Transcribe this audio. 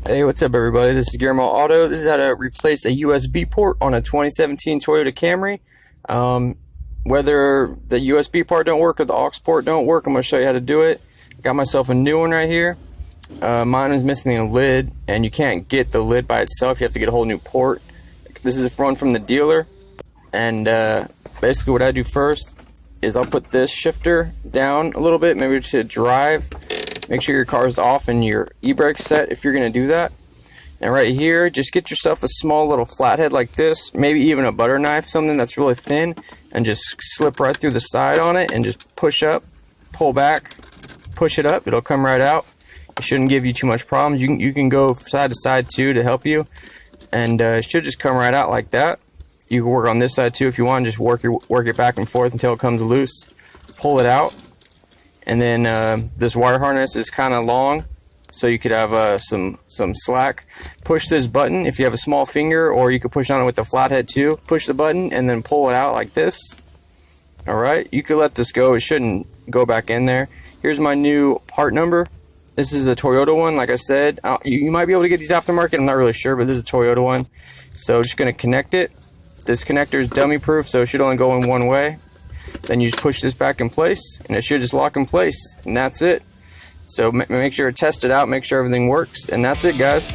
Hey, what's up everybody? This is Guillermo Auto. This is how to replace a USB port on a 2017 Toyota Camry. Whether the USB part don't work or the aux port don't work, I'm going to show you how to do it. Got myself a new one right here. Mine is missing a lid, and you can't get the lid by itself. You have to get a whole new port. This is a one from the dealer, and basically what I do first is I'll put this shifter down a little bit, maybe to drive. Make sure your car's off and your e-brake set if you're going to do that. And right here, just get yourself a small little flathead like this, maybe even a butter knife, something that's really thin, and just slip right through the side on it and just push up, pull back, push it up. It'll come right out. It shouldn't give you too much problems. You can go side to side too to help you, and it should just come right out like that. You can work on this side too if you want. Just work it back and forth until it comes loose. Pull it out. And then this wire harness is kind of long, so you could have some slack. Push this button if you have a small finger, or you could push on it with the flathead too. Push the button and then pull it out like this. Alright, you could let this go. It shouldn't go back in there. Here's my new part number. This is a Toyota one, like I said. You might be able to get these aftermarket, I'm not really sure, but this is a Toyota one. So just going to connect it. This connector is dummy proof, so it should only go in one way. Then you just push this back in place, and it should just lock in place, and that's it. So make sure to test it out, make sure everything works, and that's it, guys.